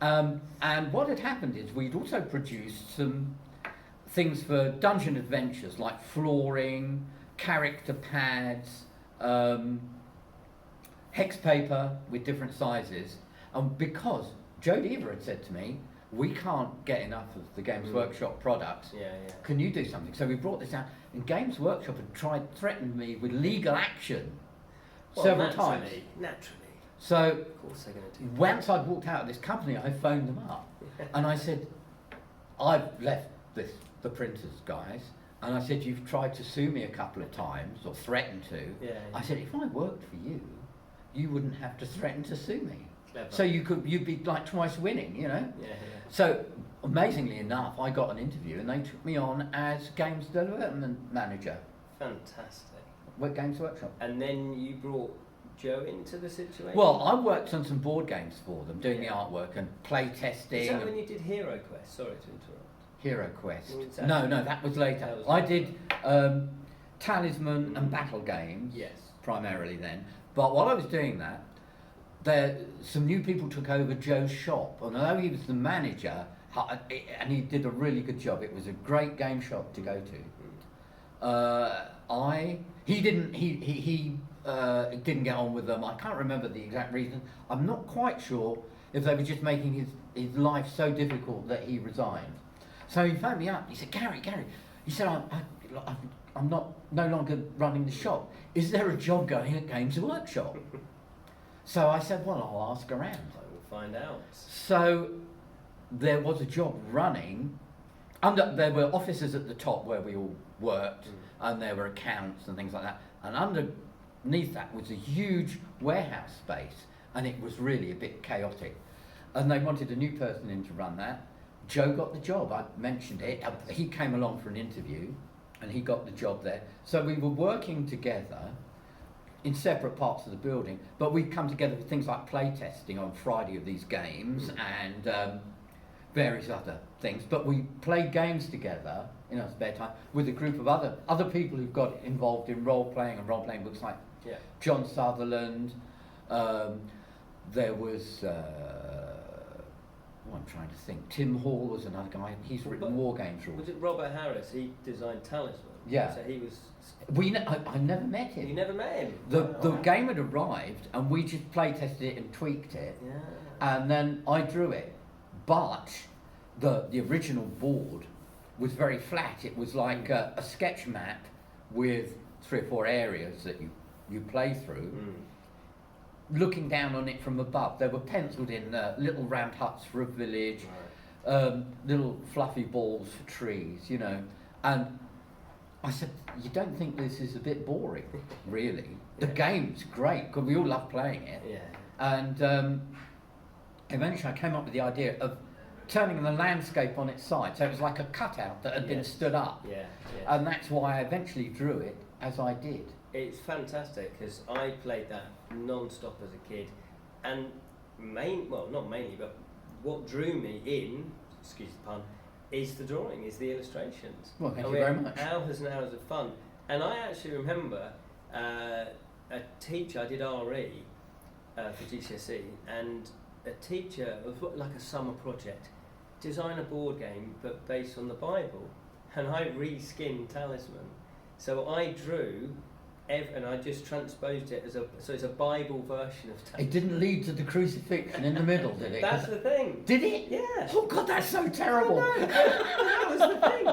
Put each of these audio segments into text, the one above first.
And what had happened is we'd also produced some things for dungeon adventures, like flooring, character pads, hex paper with different sizes. And because Joe Deaver had said to me, we can't get enough of the Games Workshop products. Can you do something? So we brought this out, and Games Workshop had threatened me with legal action several times. Naturally. So of course they're going to do that. once I'd walked out of this company, I phoned them up and I said, I've left the printers guys, and I said, you've tried to sue me a couple of times or threatened to. I said, if I worked for you, you wouldn't have to threaten to sue me. Clever. So you'd be like twice winning, you know? So amazingly enough, I got an interview and they took me on as games development manager. Fantastic. With Games Workshop. And then you brought Joe into the situation? Well, I worked on some board games for them, doing the artwork and play testing. Is that when you did Heroquest? Sorry to interrupt. Heroquest. No, that was later. I did Talisman and battle games. Yes. Primarily then. But while I was doing that, some new people took over Joe's shop, and although he was the manager, and he did a really good job, it was a great game shop to go to. He didn't get on with them. I can't remember the exact reason. I'm not quite sure if they were just making his life so difficult that he resigned. So he phoned me up. He said, Gary, he said, I'm no longer running the shop. Is there a job going at Games Workshop? So I said, well, I'll ask around. I will find out. So there was a job running. There were offices at the top where we all worked, and there were accounts and things like that. And underneath that was a huge warehouse space, and it was really a bit chaotic. And they wanted a new person in to run that. Joe got the job. I mentioned it. He came along for an interview, and he got the job there. So we were working together in separate parts of the building, but we'd come together for things like play testing on Friday of these games and various other things. But we played games together in our spare time with a group of other people who've got involved in role playing and role playing books, like John Sutherland. There was I'm trying to think. Tim Hall was another guy. He's written war games rules. Was it Robert Harris? He designed Talisman. Yeah. So he was. I never met him. You never met him. The game had arrived, and we just play tested it and tweaked it, and then I drew it. But the original board was very flat. It was like a sketch map with 3 or 4 areas that you play through. Looking down on it from above, there were penciled in little round huts for a village, little fluffy balls for trees, you know. And I said, you don't think this is a bit boring, really? The game's great, because we all love playing it. And eventually I came up with the idea of turning the landscape on its side, so it was like a cutout that had been stood up. And that's why I eventually drew it as I did. It's fantastic, because I played that non-stop as a kid, and not mainly, but what drew me in, excuse the pun, is the drawing, is the illustrations. Well, thank you very much. Hours and hours of fun. And I actually remember a teacher, I did RE for GCSE, and a teacher, it was like a summer project, design a board game but based on the Bible, and I re-skinned Talisman. So I drew and I just transposed it so it's a Bible version of Talisman. It didn't lead to the crucifixion in the middle, did it? That's the thing. Did it? Yeah. Oh God, that's so terrible. That was the thing.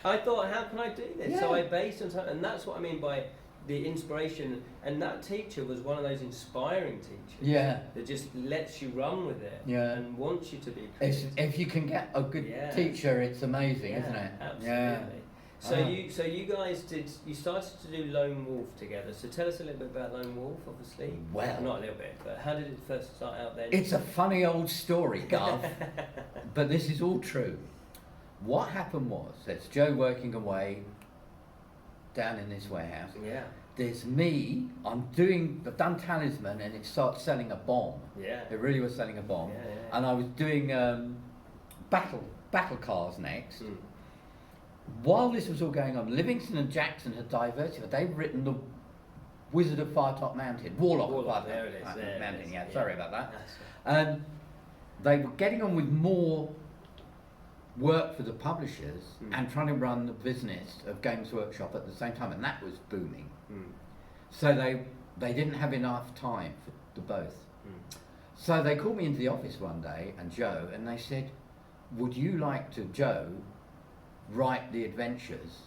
I thought, how can I do this? So I based on something, and that's what I mean by the inspiration. And that teacher was one of those inspiring teachers. That just lets you run with it. And wants you to be creative. If you can get a good teacher, it's amazing, isn't it? Absolutely. So you guys started to do Lone Wolf together. So tell us a little bit about Lone Wolf, obviously. Well, not a little bit, but how did it first start out then? It's a funny old story, Gov, but this is all true. What happened was, there's Joe working away down in this warehouse. There's me. I've done Talisman, and it starts selling a bomb. It really was selling a bomb. And I was doing battle cars next. While this was all going on, Livingston and Jackson had diversified. They'd written the Wizard of Firetop Mountain, Warlock of Firetop Mountain. Sorry about that. And they were getting on with more work for the publishers and trying to run the business of Games Workshop at the same time, and that was booming. So they didn't have enough time for the both. So they called me into the office one day, and Joe, and they said, would you like to, Joe, write the adventures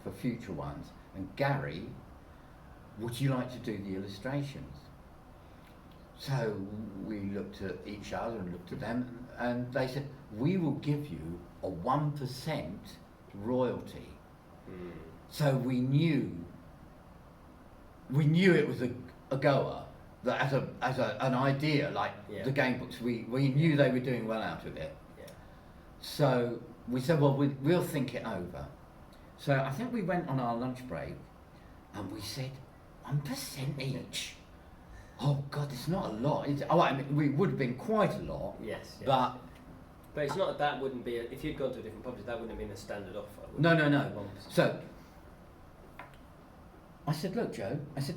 for future ones, and Gary, would you like to do the illustrations? So we looked at each other and looked at them, and they said, we will give you a 1% royalty. So we knew it was a goer, that as an idea, like the game books, we knew they were doing well out of it. So we said, well, we'll think it over. So I think we went on our lunch break and we said, 1% each. Oh God, it's not a lot. I mean, we would have been quite a lot. Yes. But it's not, that wouldn't be, if you'd gone to a different publisher, that wouldn't have been a standard offer. No. So I said, look, Joe, I said,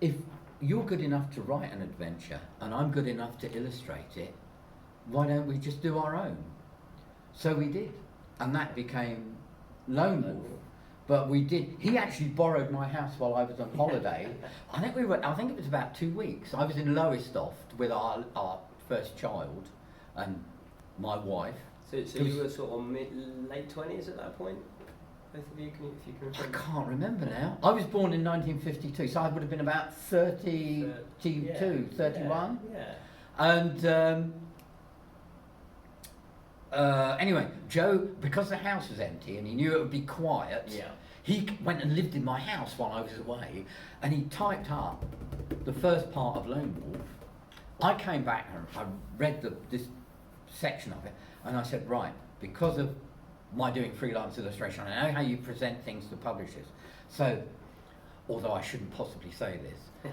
if you're good enough to write an adventure and I'm good enough to illustrate it, why don't we just do our own? So we did, and that became Lone Wolf. But we did. He actually borrowed my house while I was on holiday. I think it was about 2 weeks. I was in Lowestoft with our first child and my wife. So you were sort of late 20s at that point? Both of you, if you can remember. I can't remember now. I was born in 1952, so I would have been about 32, 31. Yeah. And anyway, Joe, because the house was empty and he knew it would be quiet, he went and lived in my house while I was away, and he typed up the first part of Lone Wolf. I came back and I read this section of it, and I said, right, because of my doing freelance illustration, I know how you present things to publishers. So, although I shouldn't possibly say this,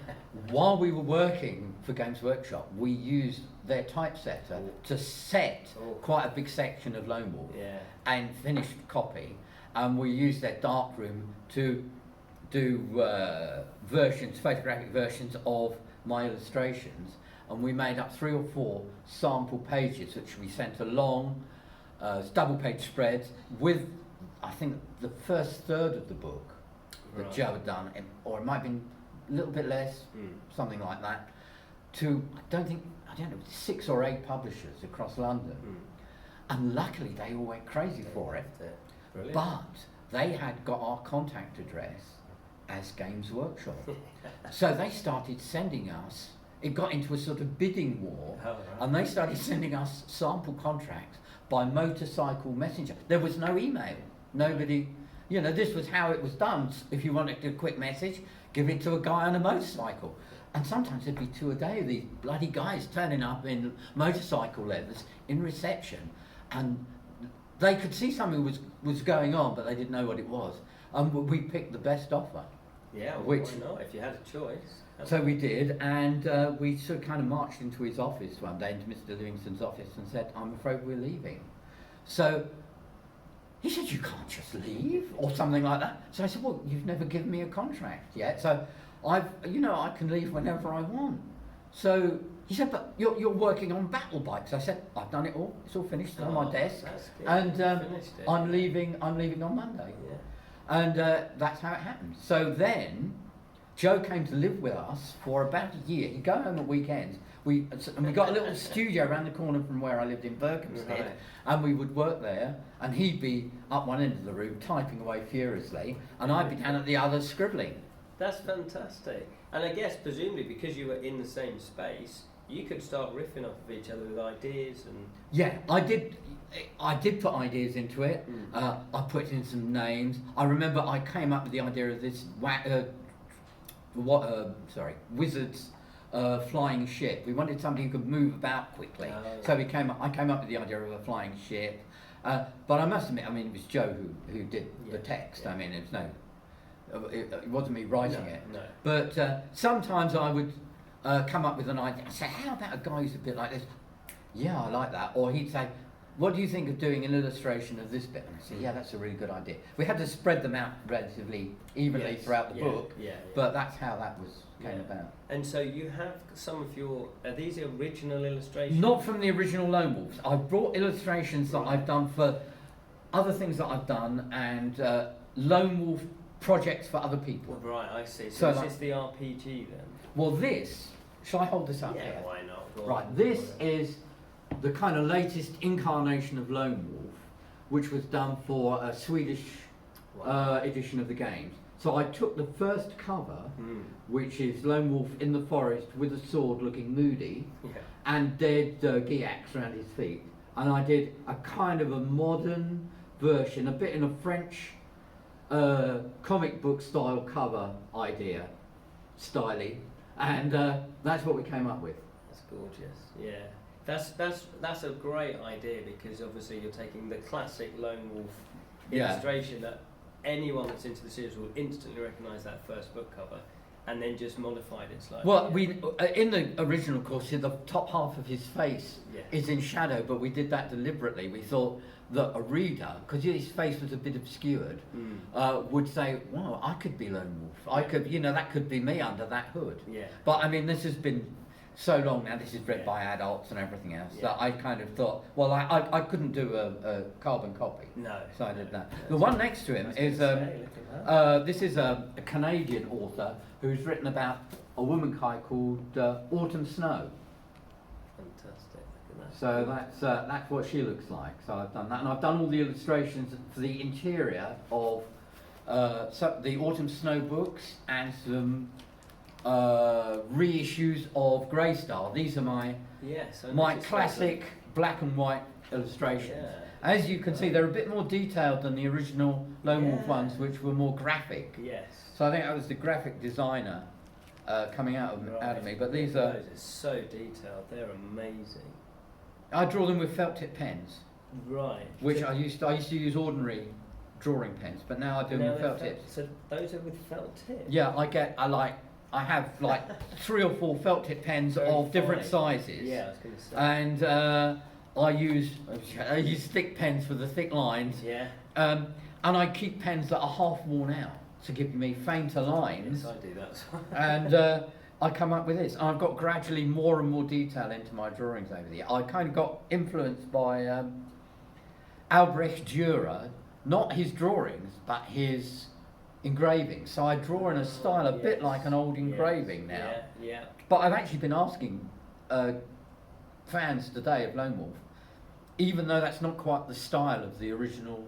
while we were working for Games Workshop, we used their typesetter to set quite a big section of Lone Wolf and finished copy, and we used their darkroom to do photographic versions of my illustrations, and we made up 3 or 4 sample pages which we sent along, double page spreads with, I think, the first third of the book that Joe had done, or it might have been a little bit less, something like that, to, I don't know, 6 or 8 publishers across London. And luckily they all went crazy for it. Brilliant. But they had got our contact address as Games Workshop. So they started sending us, it got into a sort of bidding war, and they started sending us sample contracts by motorcycle messenger. There was no email. Nobody, this was how it was done. If you wanted a quick message, give it to a guy on a motorcycle. And sometimes there'd be 2 a day of these bloody guys turning up in motorcycle leathers in reception, and they could see something was going on, but they didn't know what it was. And we picked the best offer. Yeah, well, why not? If you had a choice. So we did, and we sort of kind of marched into his office one day, into Mr. Livingston's office, and said, I'm afraid we're leaving. So he said, you can't just leave, or something like that. So I said, well, you've never given me a contract yet, so I can leave whenever I want. So he said, but you're working on battle bikes. I said, I've done it all. It's all finished. It's on my desk, and I'm leaving on Monday. And that's how it happened. So then Joe came to live with us for about a year. He'd go home at weekends. We got a little studio around the corner from where I lived in Berkhamsted, and we would work there, and he'd be up one end of the room typing away furiously, and I'd be down at the other scribbling. That's fantastic. And I guess presumably because you were in the same space, you could start riffing off of each other with ideas and... Yeah, I did put ideas into it. I put in some names. I remember I came up with the idea of this wizard's flying ship. We wanted somebody who could move about quickly. So I came up with the idea of a flying ship. But I must admit, it was Joe who did the text. It wasn't me writing it. No. But sometimes I would come up with an idea. I'd say, how about a guy who's a bit like this? Yeah, I like that. Or he'd say, what do you think of doing an illustration of this bit? And I said, yeah, that's a really good idea. We had to spread them out relatively evenly throughout the book, but that's how that came about. And so you have some of are these original illustrations? Not from the original Lone Wolves. I've brought illustrations that I've done for other things that I've done, and Lone Wolf projects for other people. Right, I see. So this is the RPG then? Well, shall I hold this up here? here? Why not? Right, this is the kind of latest incarnation of Lone Wolf, which was done for a Swedish edition of the games. So I took the first cover, which is Lone Wolf in the forest with a sword looking moody, and dead Giax around his feet. And I did a kind of a modern version, a bit in a French comic book style cover idea, styling, and that's what we came up with. That's gorgeous, yeah. That's a great idea, because obviously you're taking the classic Lone Wolf illustration that anyone that's into the series will instantly recognise that first book cover, and then just modified it slightly. Well, we in the original, of course, the top half of his face is in shadow, but we did that deliberately. We thought that a reader, because his face was a bit obscured, would say, "Wow, I could be Lone Wolf. I could, that could be me under that hood." Yeah. But I mean, this has been so long now. This is read by adults and everything else that I kind of thought, well, I couldn't do a carbon copy. No. So I did that. The one next to him is this is a Canadian author who's written about a womankind called Autumn Snow. Fantastic. Look at that. So that's what she looks like. So I've done that, and I've done all the illustrations for the interior of the Autumn Snow books and some reissues of Greystar. These are my classic black and white illustrations. Yeah. As you can see, they're a bit more detailed than the original Lone Wolf ones, which were more graphic. Yes. So I think that was the graphic designer coming out of me. But these are so detailed. They're amazing. I draw them with felt tip pens. Right. Which I used to use ordinary drawing pens, but now I do them with felt tips. So those are with felt tips. Yeah, I have like 3 or 4 felt tip pens of different sizes. Yeah, I was going to say. And I use thick pens for the thick lines. Yeah. And I keep pens that are half worn out to give me fainter lines. Yes, I do that. And I come up with this. And I've got gradually more and more detail into my drawings over the years. I kind of got influenced by Albrecht Dürer, not his drawings, but his engraving. So I draw in a style a bit like an old engraving now. Yeah. But I've actually been asking fans today of Lone Wolf, even though that's not quite the style of the original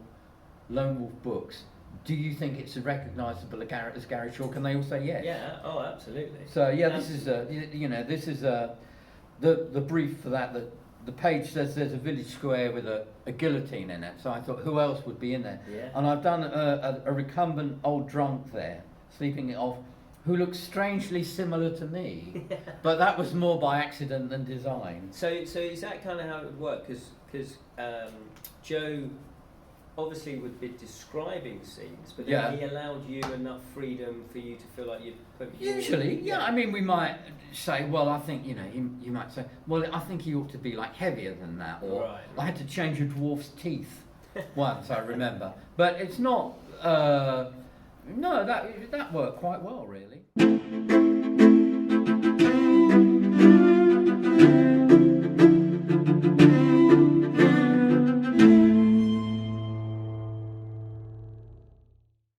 Lone Wolf books, do you think it's as recognisable as Gary Chalk? And they all say yes. Yeah. Oh, absolutely. So this is the brief for that. The page says there's a village square with a guillotine in it. So I thought, who else would be in there? Yeah. And I've done a recumbent old drunk there, sleeping it off, who looks strangely similar to me. But that was more by accident than design. So is that kind of how it would work? Because Joe obviously would be describing scenes, but then he allowed you enough freedom for you to feel like you'd put Usually, I mean, we might say, well, I think, you might say, well, I think he ought to be like heavier than that, or I had to change a dwarf's teeth once, I remember. But it's not, no, that worked quite well, really.